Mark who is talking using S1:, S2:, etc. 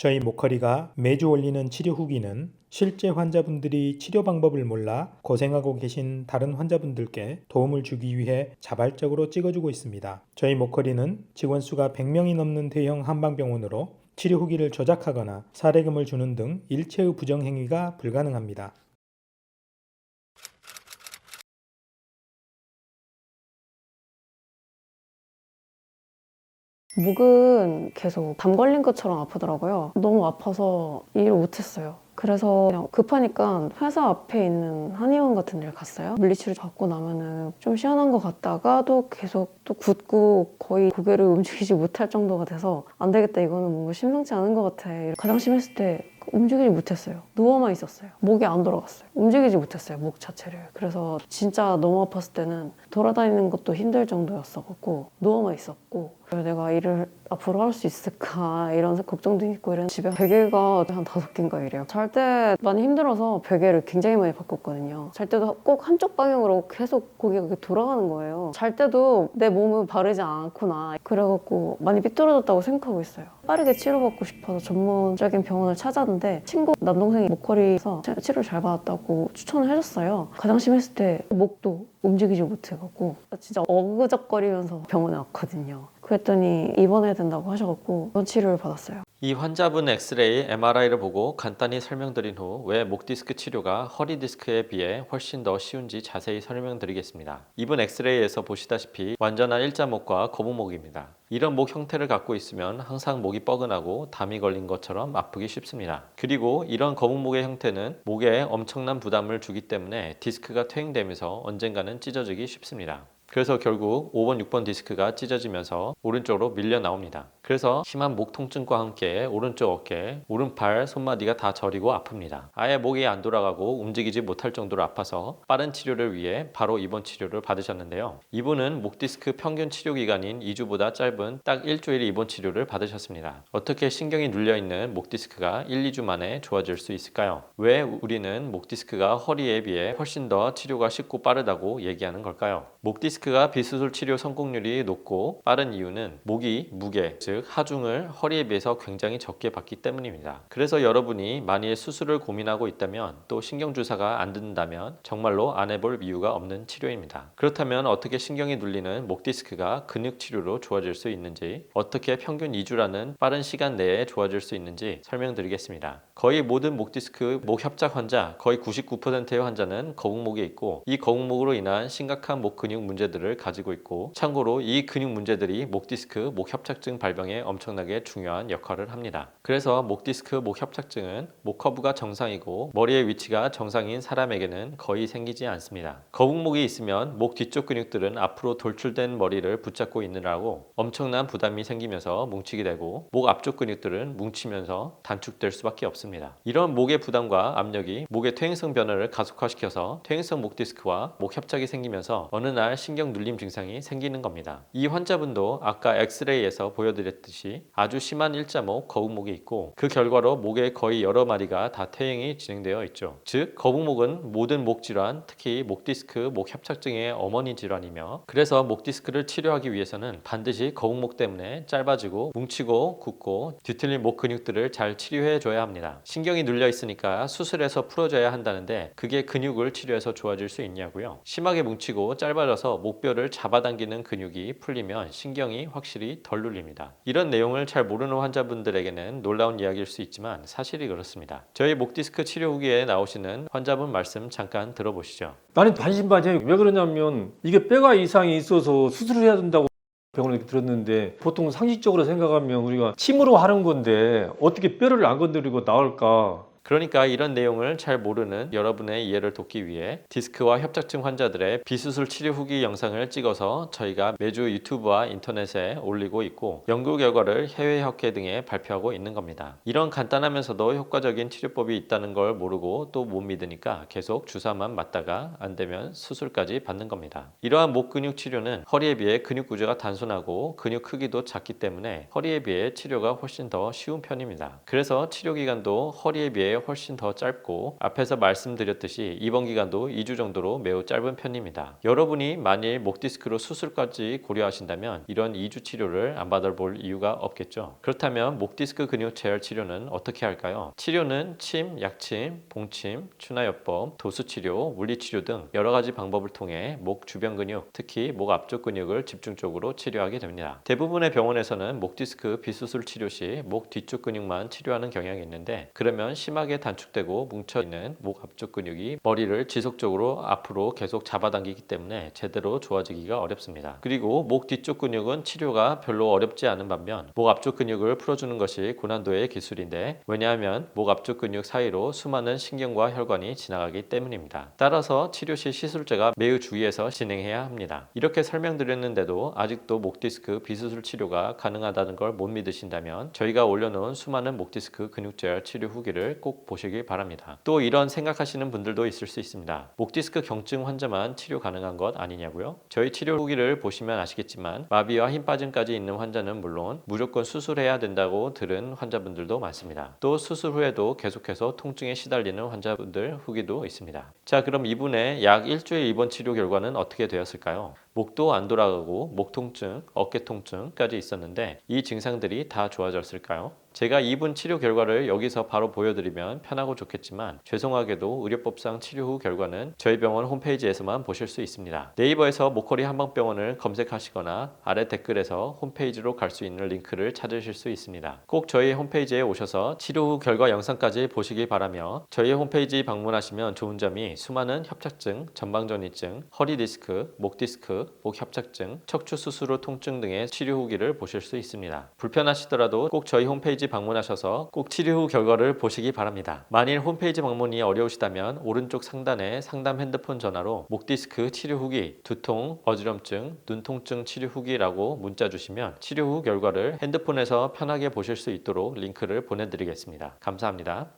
S1: 저희 모커리가 매주 올리는 치료 후기는 실제 환자분들이 치료 방법을 몰라 고생하고 계신 다른 환자분들께 도움을 주기 위해 자발적으로 찍어주고 있습니다. 저희 모커리는 직원 수가 100명이 넘는 대형 한방병원으로 치료 후기를 조작하거나 사례금을 주는 등 일체의 부정행위가 불가능합니다.
S2: 목은 계속 담 걸린 것처럼 아프더라고요. 너무 아파서 일을 못했어요. 그래서 그냥 급하니까 회사 앞에 있는 한의원 같은 데를 갔어요. 물리치료 받고 나면은 좀 시원한 것 같다가도 계속 또 붓고 거의 고개를 움직이지 못할 정도가 돼서 안 되겠다, 이거는 뭔가 심상치 않은 것 같아. 가장 심했을 때 움직이지 못했어요. 누워만 있었어요. 목이 안 돌아갔어요. 움직이지 못했어요, 목 자체를. 그래서 진짜 너무 아팠을 때는 돌아다니는 것도 힘들 정도였어갖고 누워만 있었고, 그래서 내가 일을 앞으로 할 수 있을까 이런 걱정도 있고, 이런 집에 베개가 한 5개인가 이래요. 잘 때 많이 힘들어서 베개를 굉장히 많이 바꿨거든요. 잘 때도 꼭 한쪽 방향으로 계속 고개가 이렇게 돌아가는 거예요. 잘 때도 내 몸은 바르지 않구나, 그래갖고 많이 삐뚤어졌다고 생각하고 있어요. 빠르게 치료받고 싶어서 전문적인 병원을 찾았는데, 친구 남동생이 목걸이에서 치료를 잘 받았다고 추천을 해줬어요. 가장 심했을 때 목도 움직이지 못해갖고 진짜 어그적거리면서 병원에 왔거든요. 그랬더니 입원해야 된다고 하셔갖고 입원 치료를 받았어요.
S3: 이 환자분 엑스레이, MRI를 보고 간단히 설명드린 후 왜 목 디스크 치료가 허리 디스크에 비해 훨씬 더 쉬운지 자세히 설명드리겠습니다. 이분 엑스레이에서 보시다시피 완전한 일자목과 거북목입니다. 이런 목 형태를 갖고 있으면 항상 목이 뻐근하고 담이 걸린 것처럼 아프기 쉽습니다. 그리고 이런 거북목의 형태는 목에 엄청난 부담을 주기 때문에 디스크가 퇴행되면서 언젠가는 찢어지기 쉽습니다. 그래서 결국 5번, 6번 디스크가 찢어지면서 오른쪽으로 밀려 나옵니다. 그래서 심한 목 통증과 함께 오른쪽 어깨, 오른팔, 손마디가 다 저리고 아픕니다. 아예 목이 안 돌아가고 움직이지 못할 정도로 아파서 빠른 치료를 위해 바로 입원 치료를 받으셨는데요. 이분은 목 디스크 평균 치료 기간인 2주보다 짧은 딱 일주일 입원 치료를 받으셨습니다. 어떻게 신경이 눌려있는 목 디스크가 1, 2주 만에 좋아질 수 있을까요? 왜 우리는 목 디스크가 허리에 비해 훨씬 더 치료가 쉽고 빠르다고 얘기하는 걸까요? 목 디스크가 비수술 치료 성공률이 높고 빠른 이유는 목이 무게, 즉 하중을 허리에 비해서 굉장히 적게 받기 때문입니다. 그래서 여러분이 만일 수술을 고민하고 있다면, 또 신경주사가 안 듣는다면 정말로 안 해볼 이유가 없는 치료입니다. 그렇다면 어떻게 신경이 눌리는 목 디스크가 근육치료로 좋아질 수 있는지, 어떻게 평균 2주라는 빠른 시간 내에 좋아질 수 있는지 설명드리겠습니다. 거의 모든 목 디스크, 목 협착 환자, 거의 99%의 환자는 거북목에 있고, 이 거북목으로 인한 심각한 목 근육 문제들을 가지고 있고, 참고로 이 근육 문제들이 목 디스크, 목 협착증 발병에 엄청나게 중요한 역할을 합니다. 그래서 목 디스크, 목 협착증은 목 커브가 정상이고 머리의 위치가 정상인 사람에게는 거의 생기지 않습니다. 거북목이 있으면 목 뒤쪽 근육들은 앞으로 돌출된 머리를 붙잡고 있느라고 엄청난 부담이 생기면서 뭉치게 되고, 목 앞쪽 근육들은 뭉치면서 단축될 수밖에 없습니다. 이런 목의 부담과 압력이 목의 퇴행성 변화를 가속화시켜서 퇴행성 목 디스크와 목 협착이 생기면서 어느 날 신경 눌림 증상이 생기는 겁니다. 이 환자분도 아까 엑스레이에서 보여드렸듯이 아주 심한 일자목, 거북목이 있고, 그 결과로 목의 거의 여러 마디가 다 퇴행이 진행되어 있죠. 즉 거북목은 모든 목 질환, 특히 목 디스크, 목 협착증의 어머니 질환이며, 그래서 목 디스크를 치료하기 위해서는 반드시 거북목 때문에 짧아지고 뭉치고 굳고 뒤틀린 목 근육들을 잘 치료해 줘야 합니다. 신경이 눌려 있으니까 수술해서 풀어줘야 한다는데, 그게 근육을 치료해서 좋아질 수 있냐고요? 심하게 뭉치고 짧아져서 목뼈를 잡아당기는 근육이 풀리면 신경이 확실히 덜 눌립니다. 이런 내용을 잘 모르는 환자분들에게는 놀라운 이야기일 수 있지만 사실이 그렇습니다. 저희 목 디스크 치료 후기에 나오시는 환자분 말씀 잠깐 들어보시죠.
S4: 나는 반신반의. 왜 그러냐면 이게 뼈가 이상이 있어서 수술을 해야 된다고 병원에 이렇게 들었는데, 보통 상식적으로 생각하면 우리가 침으로 하는 건데 어떻게 뼈를 안 건드리고 나올까?
S3: 그러니까 이런 내용을 잘 모르는 여러분의 이해를 돕기 위해 디스크와 협착증 환자들의 비수술 치료 후기 영상을 찍어서 저희가 매주 유튜브와 인터넷에 올리고 있고, 연구 결과를 해외학회 등에 발표하고 있는 겁니다. 이런 간단하면서도 효과적인 치료법이 있다는 걸 모르고 또 못 믿으니까 계속 주사만 맞다가 안 되면 수술까지 받는 겁니다. 이러한 목 근육 치료는 허리에 비해 근육 구조가 단순하고 근육 크기도 작기 때문에 허리에 비해 치료가 훨씬 더 쉬운 편입니다. 그래서 치료 기간도 허리에 비해 비해 훨씬 더 짧고 앞에서 말씀드렸듯이 입원 기간도 2주 정도로 매우 짧은 편입니다. 여러분이 만일 목 디스크로 수술까지 고려하신다면 이런 2주 치료를 안 받아볼 이유가 없겠죠. 그렇다면 목 디스크 근육 재활 치료는 어떻게 할까요? 치료는 침, 약침, 봉침, 추나요법, 도수치료, 물리치료 등 여러 가지 방법을 통해 목 주변 근육, 특히 목 앞쪽 근육을 집중적으로 치료하게 됩니다. 대부분의 병원에서는 목 디스크 비수술 치료 시 목 뒤쪽 근육만 치료하는 경향이 있는데, 그러면 심하게 단축되고 뭉쳐있는 목 앞쪽 근육이 머리를 지속적으로 앞으로 계속 잡아당기기 때문에 제대로 좋아지기가 어렵습니다. 그리고 목 뒤쪽 근육은 치료가 별로 어렵지 않은 반면 목 앞쪽 근육을 풀어주는 것이 고난도의 기술인데, 왜냐하면 목 앞쪽 근육 사이로 수많은 신경과 혈관이 지나가기 때문입니다. 따라서 치료 시 시술제가 매우 주의해서 진행해야 합니다. 이렇게 설명드렸는데도 아직도 목 디스크 비수술 치료가 가능하다는 걸 못 믿으신다면 저희가 올려놓은 수많은 목 디스크 근육 재활 치료 후기를 꼭 보시길 바랍니다. 또 이런 생각하시는 분들도 있을 수 있습니다. 목 디스크 경증 환자만 치료 가능한 것 아니냐고요? 저희 치료 후기를 보시면 아시겠지만 마비와 힘 빠짐까지 있는 환자는 물론 무조건 수술해야 된다고 들은 환자분들도 많습니다. 또 수술 후에도 계속해서 통증에 시달리는 환자분들 후기도 있습니다. 자, 그럼 이분의 약 일주일 입원 치료 결과는 어떻게 되었을까요? 목도 안 돌아가고 목 통증, 어깨 통증까지 있었는데 이 증상들이 다 좋아졌을까요? 제가 이분 치료 결과를 여기서 바로 보여드리면 편하고 좋겠지만 죄송하게도 의료법상 치료 후 결과는 저희 병원 홈페이지에서만 보실 수 있습니다. 네이버에서 목걸이 한방병원을 검색하시거나 아래 댓글에서 홈페이지로 갈 수 있는 링크를 찾으실 수 있습니다. 꼭 저희 홈페이지에 오셔서 치료 후 결과 영상까지 보시기 바라며, 저희 홈페이지 방문하시면 좋은 점이 수많은 협착증, 전방전이증, 허리 디스크, 목 디스크, 목 협착증, 척추 수술 후 통증 등의 치료 후기를 보실 수 있습니다. 불편하시더라도 꼭 저희 홈페이지 방문하셔서 꼭 치료 후 결과를 보시기 바랍니다. 만일 홈페이지 방문이 어려우시다면 오른쪽 상단에 상담 핸드폰 전화로 목 디스크 치료 후기, 두통, 어지럼증, 눈 통증 치료 후기라고 문자 주시면 치료 후 결과를 핸드폰에서 편하게 보실 수 있도록 링크를 보내드리겠습니다. 감사합니다.